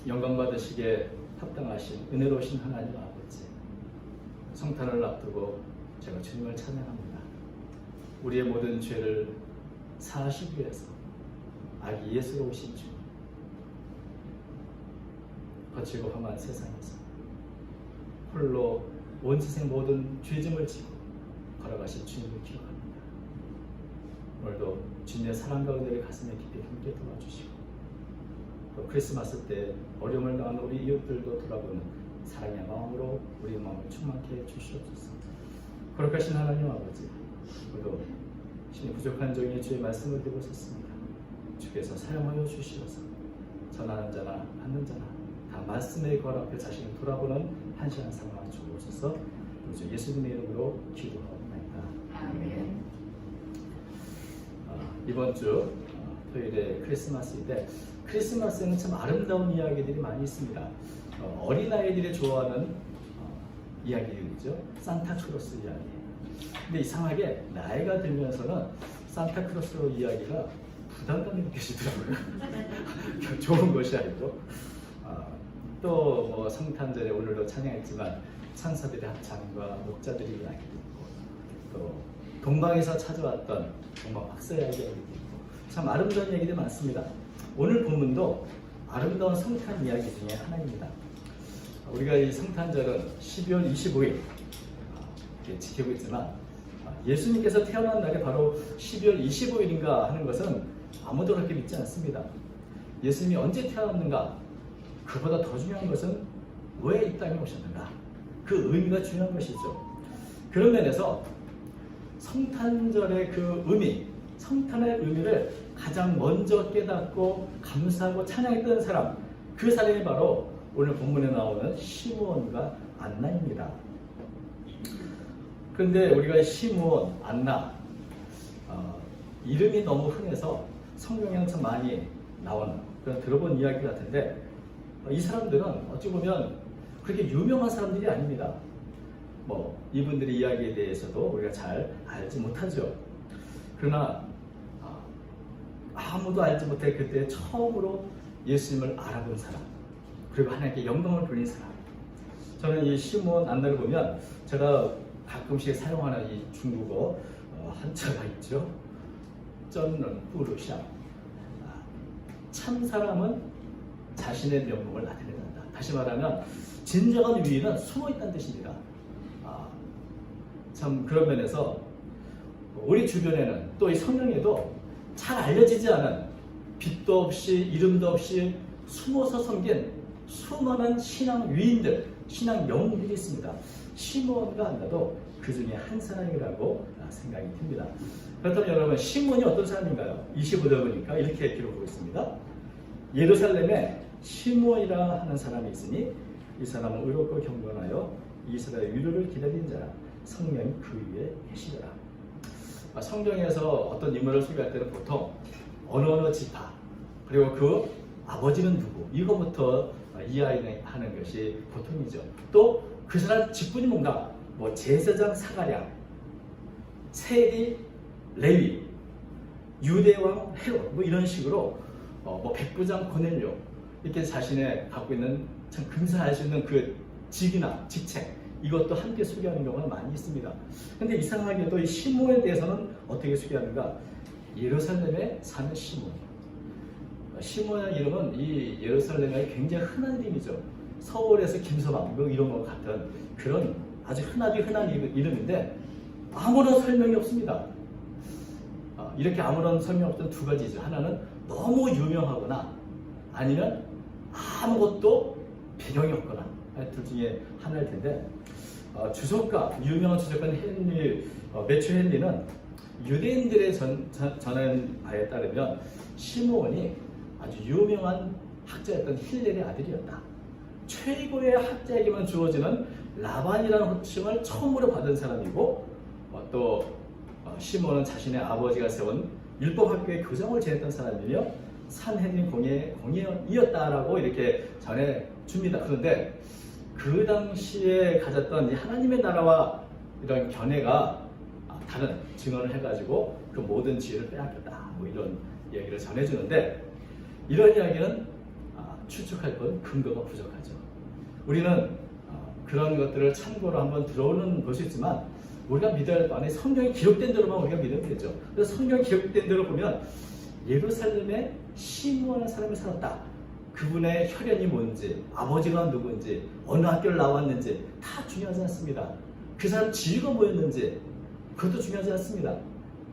영광 받으시기에 합당하신 은혜로우신 하나님 아버지, 성탄을 앞두고 제가 주님을 찬양합니다. 우리의 모든 죄를 사하시기 위해서 아기 예수로 오신 주님, 거칠고 험한 세상에서 홀로 온 세상 모든 죄짐을 지고 걸어가신 주님을 기억합니다. 오늘도 주님의 사랑과 은혜를 가슴에 깊이 함께 도와주시고, 또 크리스마스 때 어려움을 당하는 우리 이웃들도 돌아보는 사랑의 마음으로 우리 마음을 충만케 해주시옵소서. 거룩하신 하나님 아버지, 오늘도 신이 부족한 종의 주의 말씀을 드리고 있었습니다. 주께서 사용하여 주시어서 전하는 자나 받는 자나 다 말씀의 걸 앞에 자신을 돌아보는 한 시간 삼아 주옵소서. 주 예수님의 이름으로 기도하옵나이다. 아멘. 이번 주 토요일에 크리스마스인데, 크리스마스에는 참 아름다운 이야기들이 많이 있습니다. 어린아이들이 좋아하는 이야기들이죠. 산타크로스 이야기. 근데 이상하게 나이가 들면서는 산타크로스 이야기가 부담감이 느껴지더라고요. 좋은 것이 아니고. 또 뭐 성탄절에 오늘도 찬양했지만 천사들의 합창과 목자들의 이야기도 있고, 또 동방에서 찾아왔던 동방 박사의 이야기도 있고, 참 아름다운 이야기들이 많습니다. 오늘 본문도 아름다운 성탄 이야기 중에 하나입니다. 우리가 이 성탄절은 12월 25일 지키고 있지만, 예수님께서 태어난 날이 바로 12월 25일인가 하는 것은 아무도 그렇게 믿지 않습니다. 예수님이 언제 태어났는가, 그보다 더 중요한 것은 왜 이 땅에 오셨는가, 그 의미가 중요한 것이죠. 그런 면에서 성탄절의 그 의미, 성탄의 의미를 가장 먼저 깨닫고 감사하고 찬양했던 사람, 그 사람이 바로 오늘 본문에 나오는 시므온과 안나입니다. 그런데 우리가 시므온, 안나 이름이 너무 흔해서 성경에는 참 많이 나오는 그런 들어본 이야기 같은데, 이 사람들은 어찌 보면 그렇게 유명한 사람들이 아닙니다. 뭐 이분들의 이야기에 대해서도 우리가 잘 알지 못하죠. 그러나 아무도 알지 못해 그때 처음으로 예수님을 알아본 사람, 그리고 하나님께 영광을 돌린 사람. 저는 이 시므온 안나를 보면 제가 가끔씩 사용하는 이 중국어 한자가 있죠. 쩐는 뿌르샤. 참 사람은 자신의 면목을 나타낸다. 다시 말하면 진정한 위인은 숨어있다는 뜻입니다. 참 그런 면에서 우리 주변에는 또 이 성경에도 잘 알려지지 않은, 빛도 없이 이름도 없이 숨어서 섬긴 수많은 신앙 위인들, 신앙 영웅들이 있습니다. 시므온과 안나도 그 중에 한 사람이라고 생각이 듭니다. 그렇다면 여러분, 시므온이 어떤 사람인가요? 25절 보니까 이렇게 기록하고 있습니다. 예루살렘에 시므온이라 하는 사람이 있으니 이 사람은 의롭고 경건하여 이스라엘 위로를 기다린 자라, 성령이 그 위에 계시더라. 성경에서 어떤 인물을 소개할 때는 보통 어느 지파, 그리고 그 아버지는 누구, 이거부터 이해하는 것이 보통이죠. 또 그 사람 직분이 뭔가, 뭐 제사장 사가랴, 세리 레위, 유대왕 헤롯, 뭐 이런 식으로 뭐 백부장 고넬료, 이렇게 자신의 갖고 있는 참 근사할 수 있는 그 직이나 직책, 이것도 함께 소개하는 경우가 많이 있습니다. 근데 이상하게도 이 시므온에 대해서는 어떻게 소개하는가? 예루살렘에 사는 시므온. 시므온의 이름은 이 예루살렘의 굉장히 흔한 이름이죠. 서울에서 김서방 뭐 이런 것 같은 그런 아주 흔한 이름인데 아무런 설명이 없습니다. 이렇게 아무런 설명 없던 두 가지죠. 하나는 너무 유명하거나 아니면 아무것도 배경이 없거나, 둘 중에 하나일 텐데, 주석가, 유명한 주석가인 매튜 헨리는 유대인들의 전한 바에 따르면 시므온이 아주 유명한 학자였던 힐렐의 아들이었다. 최고의 학자에게만 주어지는 라반이라는 호칭을 처음으로 받은 사람이고, 또 시므온은 자신의 아버지가 세운 율법학교의 교장을 지냈던 사람이며 산헤드린 공예이었다라고 이렇게 전해줍니다. 그런데 그 당시에 가졌던 하나님의 나라와 이런 견해가 다른 증언을 해가지고 그 모든 지혜를 빼앗겼다, 뭐 이런 이야기를 전해주는데, 이런 이야기는 추측할 건 근거가 부족하죠. 우리는 그런 것들을 참고로 한번 들어오는 것이 있지만 우리가 믿어야 할 바는 성경에 기록된 대로만 우리가 믿으면 되죠. 그래서 성경에 기록된 대로 보면 예루살렘에 시므온이라는 사람이 살았다. 그분의 혈연이 뭔지, 아버지가 누구인지, 어느 학교를 나왔는지 다 중요하지 않습니다. 그 사람 지위가 뭐였는지 그것도 중요하지 않습니다.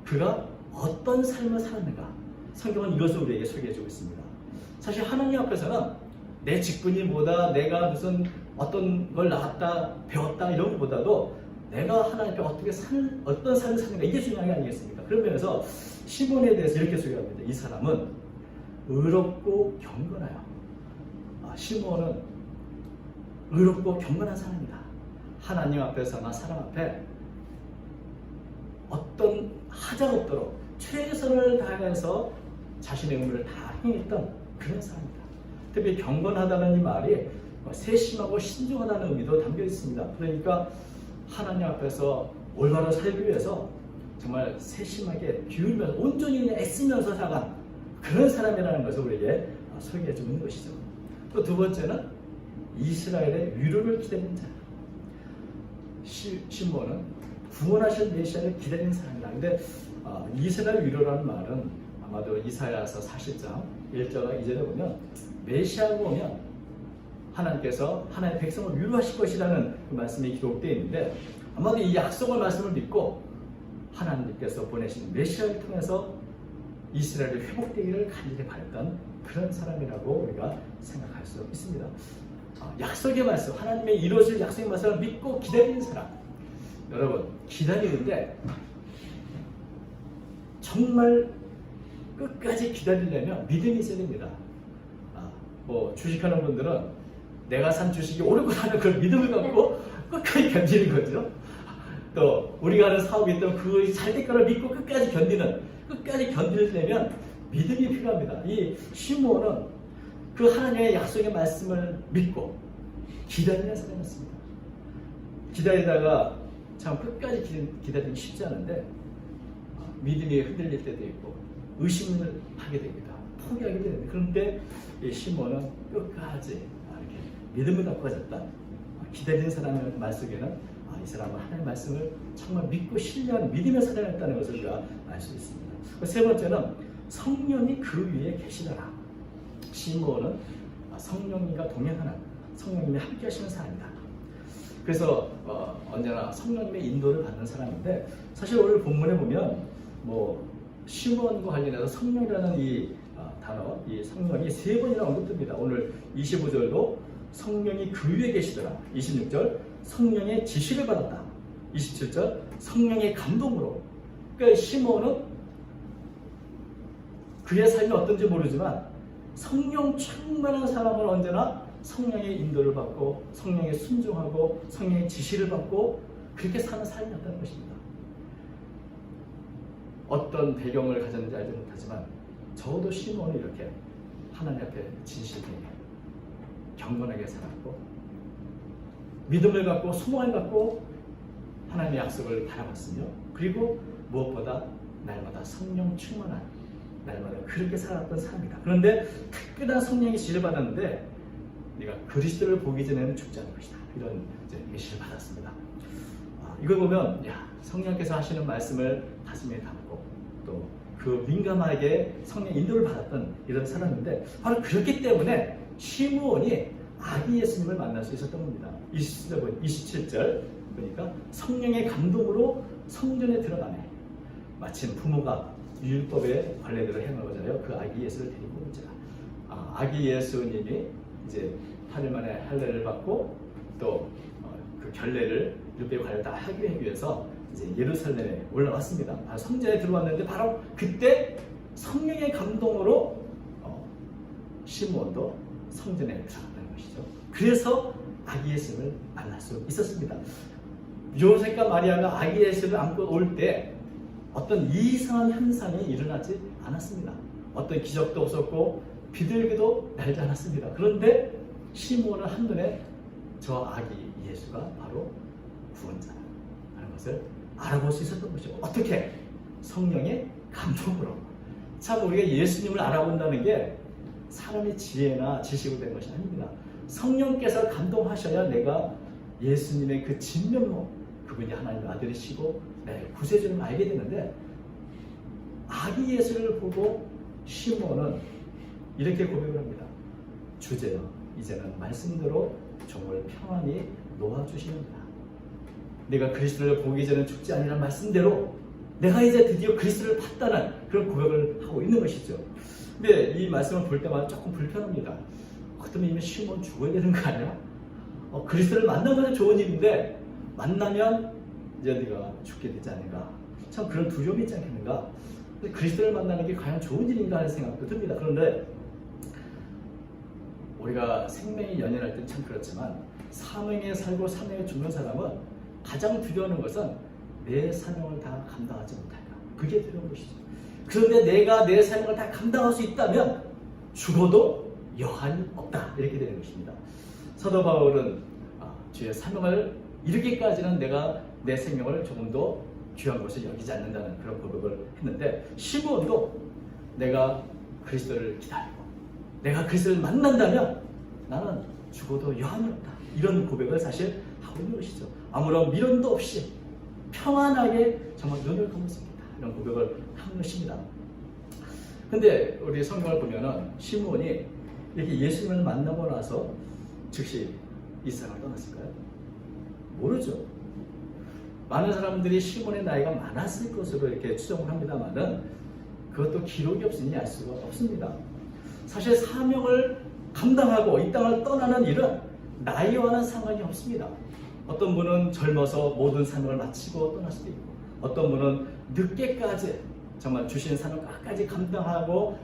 그가 어떤 삶을 살았는가, 성경은 이것을 우리에게 소개해주고 있습니다. 사실 하나님 앞에서는 내 직분이 뭐다, 내가 무슨 어떤 걸 나왔다, 배웠다 이런 것보다도 내가 하나님 앞에 어떤 삶을 사는가, 이게 중요한 게 아니겠습니까? 그런 면에서 시몬에 대해서 이렇게 소개합니다. 이 사람은 의롭고 경건하여. 시몬은 의롭고 경건한 사람이다. 하나님 앞에서나 사람 앞에 어떤 하자 없도록 최선을 다해서 자신의 의무를 다 행했던 그런 사람이다. 특히 경건하다는 이 말이 세심하고 신중하다는 의미도 담겨 있습니다. 그러니까 하나님 앞에서 올바로 살기 위해서 정말 세심하게 기울면서 온전히 애쓰면서 살아간 그런 사람이라는 것을 우리에게 소개해 주는 것이죠. 또 두 번째는 이스라엘의 위로를 기다리는 자. 시몬은 구원하실 메시아를 기다리는 사람이다. 근데 이스라엘 위로라는 말은 아마도 이사야서 40장 1절과 2절에 보면 메시아가 오면 하나님께서 하나님의 백성을 위로하실 것이라는 그 말씀이 기록되어 있는데, 아마도 이 약속의 말씀을 믿고 하나님께서 보내신 메시아를 통해서 이스라엘이 회복되기를 간절히 바랬던 그런 사람이라고 우리가 생각할 수 있습니다. 약속의 말씀, 하나님의 이루어질 약속의 말씀을 믿고 기다리는 사람. 여러분, 기다리는데 정말 끝까지 기다리려면 믿음이 있어야 됩니다. 주식하는 분들은 내가 산 주식이 오르고나는 그걸 믿음을 갖고 끝까지 견디는 거죠. 또 우리가 하는 사업이 있다면 그것이 잘 될 거를 믿고 끝까지 견디려면 믿음이 필요합니다. 이 시므온은 그 하나님의 약속의 말씀을 믿고 기다리는 사람이었습니다. 기다리다가 참 끝까지 기다리기 쉽지 않은데 믿음이 흔들릴 때도 있고 의심을 하게 됩니다. 포기하게 됩니다. 그런데 이 시므온은 끝까지 이렇게 믿음을 갖고 가졌다. 기다리는 사람의 말 속에는 이 사람은 하나님의 말씀을 정말 믿고 신뢰하는 믿음의 사람이었다는 것을 우리가 알 수 있습니다. 세 번째는 성령이 그 위에 계시더라. 시므온은 성령님과 동행하는, 성령님이 함께 하시는 사람이다. 그래서 언제나 성령님의 인도를 받는 사람인데, 사실 오늘 본문에 보면 시므온과 관련해서 성령이라는 이 단어, 이 성령이 3번이나 언급됩니다. 오늘 25절도 성령이 그 위에 계시더라. 26절 성령의 지시를 받았다. 27절 성령의 감동으로. 그러니까 시므온은 그의 삶이 어떤지 모르지만 성령 충만한 사람은 언제나 성령의 인도를 받고 성령에 순종하고 성령의 지시를 받고 그렇게 사는 삶이었다는 것입니다. 어떤 배경을 가졌는지 알지 못하지만 적어도 시므온은 이렇게 하나님 앞에 진실되게 경건하게 살았고 믿음을 갖고 소망을 갖고 하나님의 약속을 바라봤으며, 그리고 무엇보다 날마다 성령 충만한, 날마다 그렇게 살았던 사람이다. 그런데 특별한 성령의 지시를 받았는데 네가 그리스도를 보기 전에는 죽지 않을 것이다. 이런 계시를 받았습니다. 이걸 보면 성령께서 하시는 말씀을 가슴에 담고 또 그 민감하게 성령 인도를 받았던 이런 사람인데, 바로 그렇기 때문에 시므온이 아기 예수님을 만날 수 있었던 겁니다. 27절 보니까 성령의 감동으로 성전에 들어가네. 마침 부모가 율법의 관례대로 행하고자 하여 그 아기 예수를 데리고 오자. 아기 예수님이 이제 8일 만에 할례를 받고 또 그 결례를 율법의 관례를 다 하기 위해서 이제 예루살렘에 올라왔습니다. 성전에 들어왔는데 바로 그때 성령의 감동으로 시므온도 성전에 들어갔다는 것이죠. 그래서 아기 예수를 만날 수 있었습니다. 요셉과 마리아가 아기 예수를 안고 올 때 어떤 이상한 현상이 일어나지 않았습니다. 어떤 기적도 없었고 비둘기도 날지 않았습니다. 그런데 시므온은 한눈에 저 아기 예수가 바로 구원자라는 것을 알아볼 수 있었던 것이죠. 어떻게? 성령의 감동으로. 참 우리가 예수님을 알아본다는 게 사람의 지혜나 지식으로 된 것이 아닙니다. 성령께서 감동하셔야 내가 예수님의 그 진면목, 그분이 하나님의 아들이시고 구세주를 알게 되는데, 아기 예수를 보고 시몬은 이렇게 고백을 합니다. 주제요, 이제는 말씀대로 종을 평안히 놓아주시는구나. 내가 그리스도를 보기 전에 죽지 아니란 말씀대로 내가 이제 드디어 그리스도를 봤다는 그런 고백을 하고 있는 것이죠. 근데 이 말씀을 볼 때마다 조금 불편합니다. 그렇다면 이미 시몬 죽어야 되는 거 아니야? 그리스도를 만나면 좋은 일인데 만나면 이제 네가 죽게 되지 않을까? 참 그런 두려움이 있지 않겠는가? 그리스도를 만나는 게 과연 좋은 일인가 하는 생각도 듭니다. 그런데 우리가 생명이 연연할 때는 참 그렇지만 사명에 살고 사명에 죽는 사람은 가장 두려워하는 것은 내 사명을 다 감당하지 못할까. 그게 두려운 것이죠. 그런데 내가 내 사명을 다 감당할 수 있다면 죽어도 여한이 없다. 이렇게 되는 것입니다. 사도 바울은 주의 사명을 이르기까지는 내가 내 생명을 조금 더 귀한 것을 여기지 않는다는 그런 고백을 했는데, 시몬도 내가 그리스도를 기다리고 내가 그리스도를 만난다면 나는 죽어도 여한이 없다. 이런 고백을 사실 하고 있는 것이죠. 아무런 미련도 없이 평안하게 정말 눈을 감았습니다. 이런 고백을 하는 것입니다. 근데 우리 성경을 보면은 시몬이 이렇게 예수님을 만나고 나서 즉시 이 세상을 떠났을까요? 모르죠. 많은 사람들이 시몬의 나이가 많았을 것으로 이렇게 추정을 합니다만은 그것도 기록이 없으니 알 수가 없습니다. 사실 사명을 감당하고 이 땅을 떠나는 일은 나이와는 상관이 없습니다. 어떤 분은 젊어서 모든 사명을 마치고 떠날 수도 있고, 어떤 분은 늦게까지 정말 주신 사명 끝까지 감당하고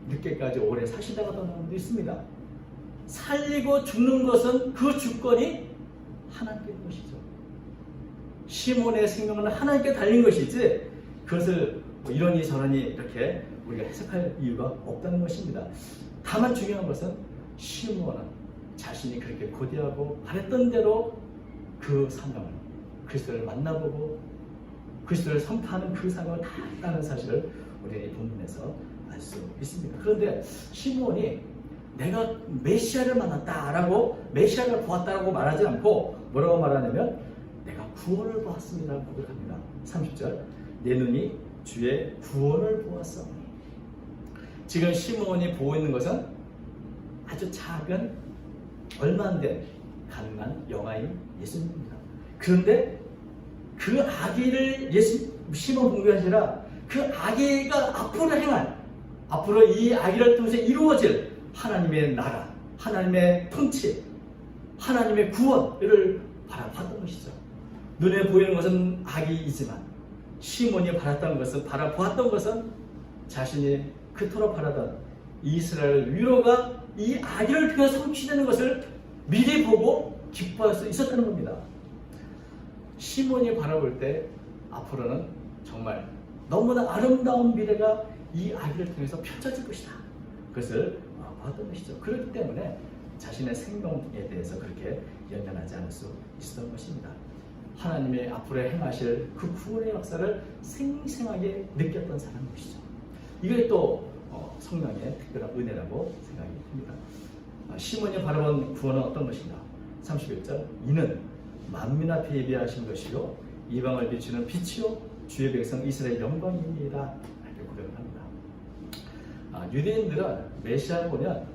늦게까지 오래 사시다가 떠나는 분도 있습니다. 살리고 죽는 것은 그 주권이 하나님께 있는 것이죠. 시몬의 생명은 하나님께 달린 것이지 그것을 이러니 저러니 이렇게 우리가 해석할 이유가 없다는 것입니다. 다만 중요한 것은 시몬은 자신이 그렇게 고대하고 바랬던 대로 그 사명을, 그리스도를 만나보고 그리스도를 선포하는 그 사명을 다 했다는 사실을 우리 본문에서 알 수 있습니다. 그런데 시몬이 내가 메시아를 만났다라고, 메시아를 보았다라고 말하지 않고 뭐라고 말하냐면 내가 구원을 보았습니다라고 고백합니다. 30절, 내 눈이 주의 구원을 보았사오니. 지금 시몬이 보고 있는 것은 아주 작은, 얼마 안 된 가난한 영아인 예수님입니다. 그런데 그 아기를 시몬 본 게 아니라 그 아기가 앞으로 행할, 앞으로 이 아기를 통해서 이루어질 하나님의 나라, 하나님의 통치, 하나님의 구원을 바라봤던 것이죠. 눈에 보이는 것은 아기이지만 시몬이 바라보았던 것은 자신이 그토록 바라던 이스라엘 위로가 이 아기를 통해 성취되는 것을 미리 보고 기뻐할 수 있었다는 겁니다. 시몬이 바라볼 때 앞으로는 정말 너무나 아름다운 미래가 이 아기를 통해서 펼쳐질 것이다. 그것을 봤던 것이죠. 그렇기 때문에 자신의 생명에 대해서 그렇게 연연하지 않을 수 있었던 것입니다. 하나님의 앞으로 행하실 그 구원의 역사를 생생하게 느꼈던 사람인 것이죠. 이게 또 성령의 특별한 은혜라고 생각이 듭니다. 시몬이 바라본 구원은 어떤 것인가? 31절, 이는 만민 앞에 예비하신 것이요 이방을 비추는 빛이요 주의 백성 이스라엘 영광입니다. 이렇게 고백을 합니다. 유대인들은 메시아를 보면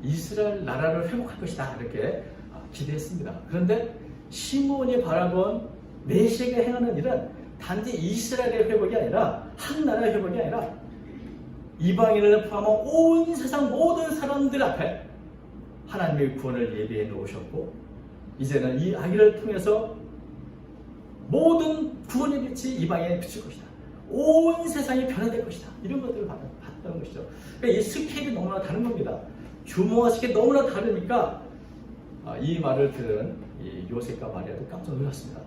이스라엘 나라를 회복할 것이다 이렇게 기대했습니다. 그런데 시몬이 바라본 메시아가 행하는 일은 단지 이스라엘의 회복이 아니라 한 나라의 회복이 아니라 이방인을 포함한 온 세상 모든 사람들 앞에 하나님의 구원을 예비해 놓으셨고, 이제는 이 아기를 통해서 모든 구원의 빛이 이방에 비칠 것이다. 온 세상이 변화될 것이다. 이런 것들을 봤다는 것이죠. 그러니까 이 스케일이 너무나 다른 겁니다. 규모와 스케일이 너무나 다르니까 이 말을 들은 이 요셉과 마리아도 깜짝 놀랐습니다.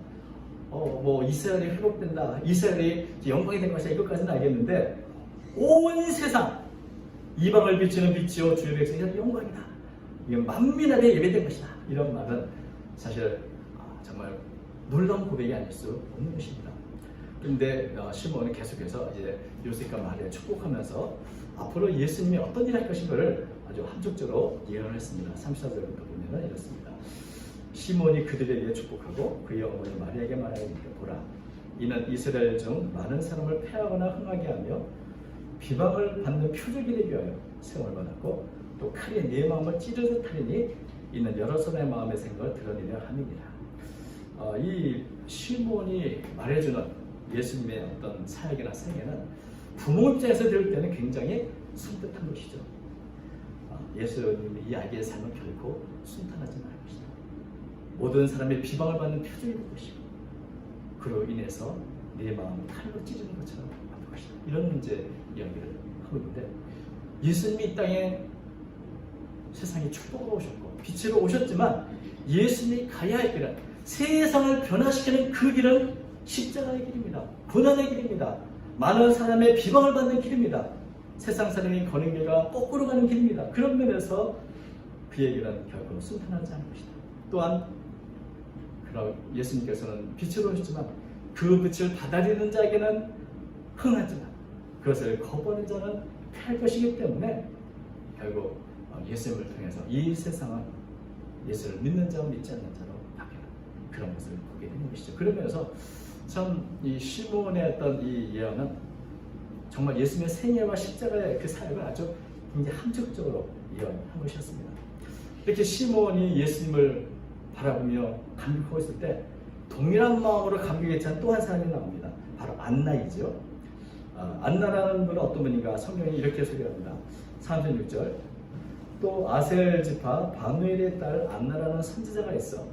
이스라엘이 회복된다, 이스라엘이 영광이 된 것이다, 이것까지는 알겠는데 온 세상 이방을 비추는 빛이요 주의 백성이 영광이다, 이게 만민 앞에 예배된 것이다, 이런 말은 사실 정말 놀라운 고백이 아닐 수 없는 것입니다. 그런데 시몬은 계속해서 이제 요셉과 마리아 축복하면서 앞으로 예수님이 어떤 일을 할 것인가를 아주 함축적으로 예언을 했습니다. 34절부터 보면 이렇습니다. 시몬이 그들에게 축복하고 그의 어머니 마리아에게 말하기를 보라, 이는 이스라엘 중 많은 사람을 패하거나 흥하게 하며 비방을 받는 표적이 되기 위하여 세움을 받았고 또 칼이 네 마음을 찌르듯 하리니 이는 여러 사람의 마음의 생각을 드러내려 함이니라. 이 시몬이 말해주는 예수님의 어떤 사역이나 생애는 부모 입장에서 들을 때는 굉장히 순탄한 것이죠. 예수님의 이 아기의 삶은 결코 순탄하지 않을 것이다. 모든 사람의 비방을 받는 표적이 될 것이고 그로 인해서 내 마음을 칼로 찌르는 것처럼 아플 것이다. 이런 문제 이야기를 하고 있는데 예수님이 이 땅에 세상에 축복으로 오셨고 빛으로 오셨지만 예수님이 가야 할 길은 세상을 변화시키는 그 길은 십자가의 길입니다. 고난의 길입니다. 많은 사람의 비방을 받는 길입니다. 세상 사람이 거는 길과 거꾸로 가는 길입니다. 그런 면에서 그의 길은 결코 순탄하지 않을 것이다. 또한 예수님께서는 빛으로 오셨지만 그 빛을 받아들이는 자에게는 흥하지만 그것을 거부하는 자는 패할 것이기 때문에 결국 예수님을 통해서 이 세상은 예수를 믿는 자와 믿지 않는 자로 바뀌는 그런 것을 보게 되는 것이죠. 그러면서 참 이 시몬의 어떤 이 예언은 정말 예수님의 생애와 십자가의 그 사역을 아주 굉장히 함축적으로 예언한 것이었습니다. 이렇게 시몬이 예수님을 바라보며 감격하고 있을 때 동일한 마음으로 감격했지 않은 또 한 사람이 나옵니다. 바로 안나이죠. 안나라는 분은 어떤 분인가 성경이 이렇게 소개합니다. 36절 또 아셀 지파 바누엘의 딸 안나라는 선지자가 있어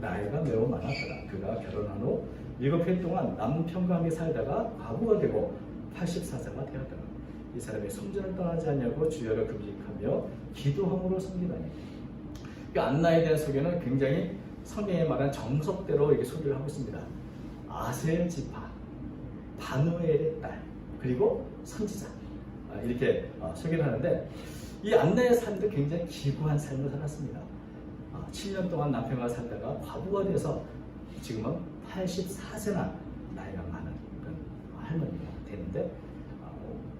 나이가 매우 많았더라. 그가 결혼한 후 7해 동안 남편과 함께 살다가 과부가 되고 84세가 되었더라. 이 사람이 성전을 떠나지 않냐고 주여를 금식하며 기도함으로 섬기다니. 그 안나에 대한 소개는 굉장히 성경에 말한 정석대로 이렇게 소개를 하고 있습니다. 아셀 지파, 바누엘의 딸, 그리고 선지자 이렇게 소개를 하는데 이 안나의 삶도 굉장히 기구한 삶을 살았습니다. 7년 동안 남편과 살다가 과부가 돼서 지금은 84세나 나이가 많은 그런 할머니가 되는데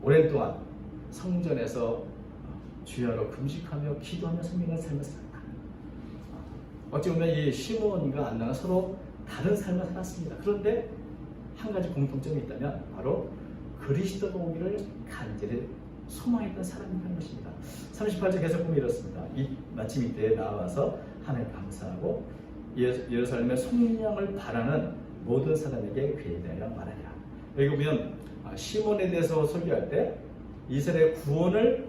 오랜 동안 성전에서 주야로 금식하며 기도하며 섬기는 삶을 살았다. 어찌 보면 이 시몬과 안나는 서로 다른 삶을 살았습니다. 그런데 한 가지 공통점이 있다면 바로 그리스도가 오기를 간절히 소망했던 사람이라는 것입니다. 38절 계속 보면 이렇습니다. 마침 이때에 나와서 하나님 감사하고 예루살렘의 성령을 바라는 모든 사람에게 그에 대하여 말하리라. 여기 보면 시몬에 대해서 소개할 때 이스라엘 구원을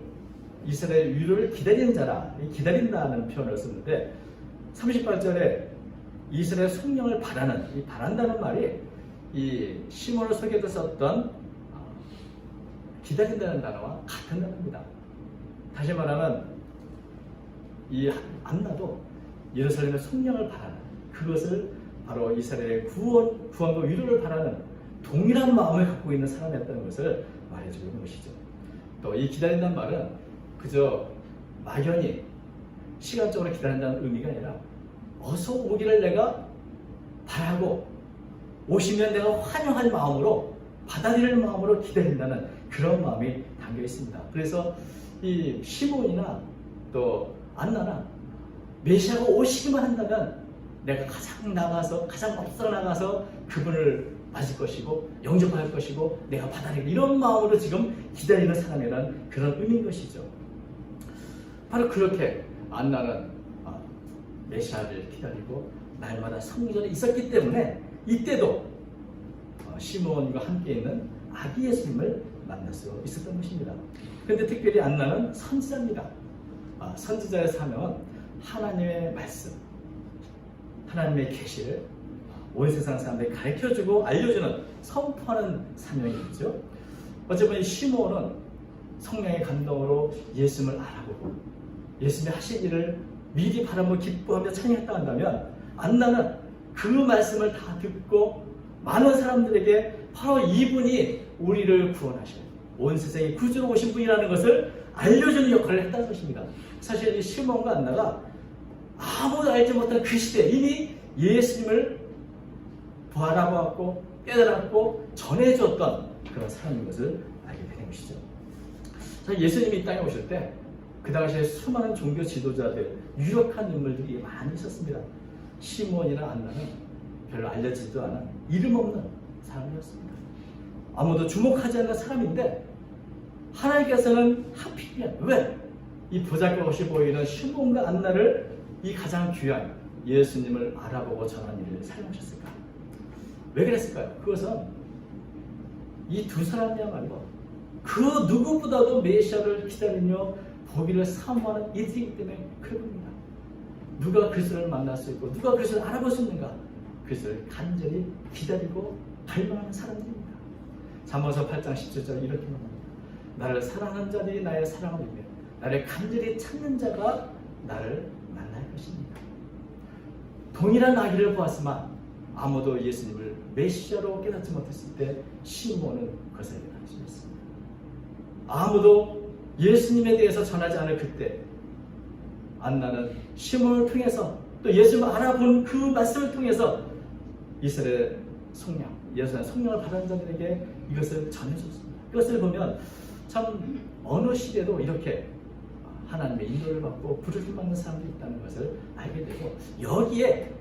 이스라엘 위로를 기다리는 자라 기다린다는 표현을 쓰는데 38절에 이스라엘 성령을 바라는 이 바란다는 말이 이 시몬을 소개해서 썼던 기다린다는 단어와 같은 단어입니다. 다시 말하면 이 안나도 예루살렘의 성령을 바라는 그것을 바로 이스라엘의 구원과 위로를 바라는 동일한 마음을 갖고 있는 사람이었다는 것을 말해주고 있는 것이죠. 또 이 기다린다는 말은 그저 막연히 시간적으로 기다린다는 의미가 아니라 어서 오기를 내가 바라고 오시면 내가 환영할 마음으로 받아들이는 마음으로 기다린다는 그런 마음이 담겨 있습니다. 그래서 이 시몬이나 또 안나나 메시아가 오시기만 한다면 내가 가장 앞서 나가서 그분을 맞을 것이고 영접할 것이고 내가 받아들이고 이런 마음으로 지금 기다리는 사람이라는 그런 의미인 것이죠. 바로 그렇게 안나는 메시아를 기다리고 날마다 성전에 있었기 때문에 이때도 시몬과 함께 있는 아기 예수님을 만날 수 있었던 것입니다. 그런데 특별히 안나는 선지자입니다. 선지자의 사명은 하나님의 말씀, 하나님의 계시를 온 세상 사람들에게 가르쳐주고 알려주는 선포하는 사명이죠. 어쩌면 시몬은 성령의 감동으로 예수님을 알아보고 예수님이 하신 일을 미리 바라보고 기뻐하며 찬양했다 한다면 안나는 그 말씀을 다 듣고 많은 사람들에게 바로 이분이 우리를 구원하신 온 세상에 구주로 오신 분이라는 것을 알려주는 역할을 했다는 것입니다. 사실 이 시몬과 안나가 아무도 알지 못한 그 시대에 이미 예수님을 바라보았고 깨달았고 전해주었던 그런 사람인 것을 알게 되는 것이죠. 예수님이 이 땅에 오실 때 그 당시에 수많은 종교 지도자들, 유력한 인물들이 많이 있었습니다. 시므온이나 안나는 별로 알려지지도 않은 이름 없는 사람이었습니다. 아무도 주목하지 않는 사람인데 하나님께서는 하필이면 왜 이 보잘것없이 보이는 시므온과 안나를 이 가장 귀한 예수님을 알아보고 전한 일을 사용하셨을까? 왜 그랬을까요? 그것은 이 두 사람이야말로 그 누구보다도 메시아를 기다리며 보기를 사모하는 이들이기 때문에 그런 겁니다. 누가 그리스도를 만날 수 있고 누가 그리스도를 알아볼 수 있는가? 그리스도를 간절히 기다리고 갈망하는 사람들입니다. 잠언서 8장 17절 이렇게 말합니다. 나를 사랑하는 자들이 나의 사랑을 이며 나를 간절히 찾는 자가 나를 만날 것입니다. 동일한 아기를 보았으나 아무도 예수님을 메시아로 깨닫지 못했을 때 시므온은 그것을 깨닫습니다. 아무도 예수님에 대해서 전하지 않을 그때 안나는 시므온을 통해서 또 예수님을 알아본 그 말씀을 통해서 이스라엘 성령, 예수의 성령을 받은 자들에게 이것을 전해줬습니다. 이것을 보면 참 어느 시대도 이렇게 하나님의 인도를 받고 부르심 받는 사람들이 있다는 것을 알게 되고 여기에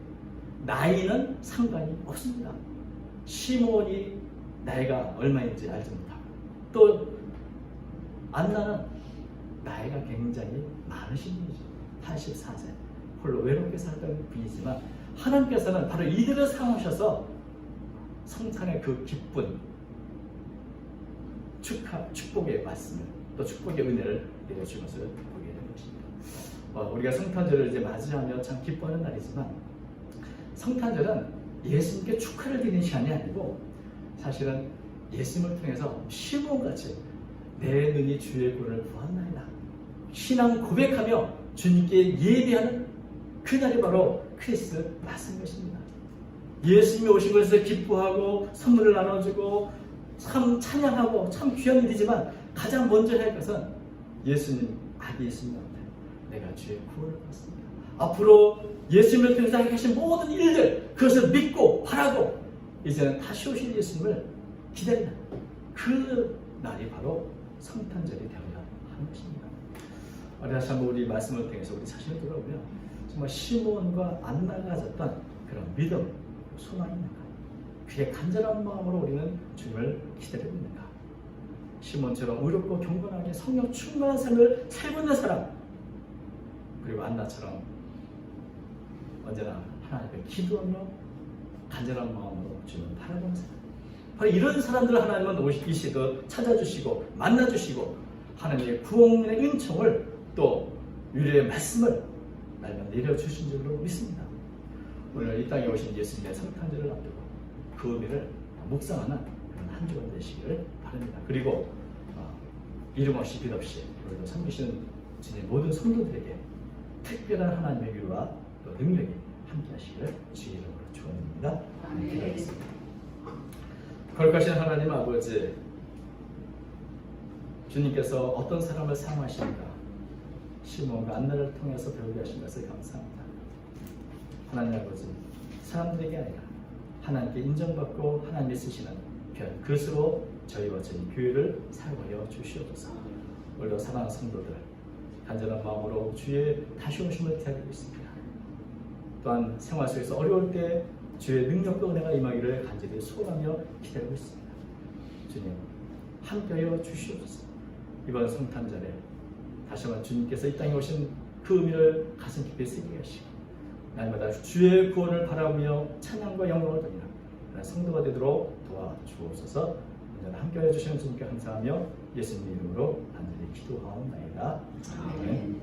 나이는 상관이 없습니다. 시므온이 나이가 얼마인지 알지 못하고 또 안나는 나이가 굉장히 많으신 분이죠. 84세 홀로 외롭게 살던 분이지만 하나님께서는 바로 이들을 사용하셔서 성탄의 그 기쁜 축복의 말씀을 또 축복의 은혜를 내려주는 것을 보게 되는 것입니다. 우리가 성탄절을 이제 맞이하며 참 기뻐하는 날이지만 성탄절은 예수님께 축하를 드리는 시간이 아니고 사실은 예수님을 통해서 시므온같이 내 눈이 주의 구원을 보았나이다. 신앙 고백하며 주님께 예배하는 그날이 바로 크리스마스 맞은 것입니다. 예수님이 오신 것을 기뻐하고 선물을 나눠주고 참 찬양하고 참 귀한 일이지만 가장 먼저 해야 할 것은 예수님, 아기 예수님한테 내가 주의 구원을 받습니다. 앞으로 예수님을 통해서 하신 모든 일들 그것을 믿고 바라고 이제는 다시 오실 예수님을 기다리는 그 날이 바로 성탄절이 되어야 하는 것입니다. 다시 한번 우리 말씀을 통해서 우리 자신을 돌아보면 정말 시므온과 안나가 가졌던 그런 믿음, 소망이 있는가? 그의 간절한 마음으로 우리는 주님을 기다리고 있는가? 시몬처럼 의롭고 경건하게 성령 충만한 삶을 살고 있는 사람, 그리고 안나처럼 언제나 하나님께 기도하며 간절한 마음으로 주님을 바라보는 사람, 바로 이런 사람들 하나님은 이 시도 찾아주시고 만나주시고 하나님의 구원의 은총을 또 유리의 말씀을 날마다 내려주신 줄로 믿습니다. 오늘 이 땅에 오신 예수님의 성탄절을 앞두고 그 의미를 묵상하는 그런 한 주간 되시기를 바랍니다. 그리고 이름 없이 빛 없이 우리도 섬기시는 주님 모든 성도들에게 특별한 하나님의 위로와 또 능력이 함께 하시기를 주의 이름으로 축원합니다. 기도하겠습니다. 거룩하신 하나님 아버지, 주님께서 어떤 사람을 사용하십니까? 시몬과 안나를 통해서 배우게 하신 것을 감사합니다. 하나님 아버지, 사람들에게 아니라 하나님께 인정받고 하나님이 쓰시는 별 그릇으로 저희와 저희 교회를 사용하여 주시옵소서. 오늘도 사랑하는 성도들 간절한 마음으로 주의 다시 오심을 기다리고 있습니다. 또한 생활 속에서 어려울 때 주의 능력과 은혜가 임하기를 간절히 소원하며 기다리고 있습니다. 주님 함께하여 주시옵소서. 이번 성탄절에 다시 한번 주님께서 이 땅에 오신 그 의미를 가슴 깊이 새기게 하시고 날마다 주의 구원을 바라보며 찬양과 영광을 돌리는 성도가 되도록 도와주옵소서. 언제나 함께하여 주시는 주님께 감사하며 예수님 이름으로 간절히 기도하옵나이다. 아멘.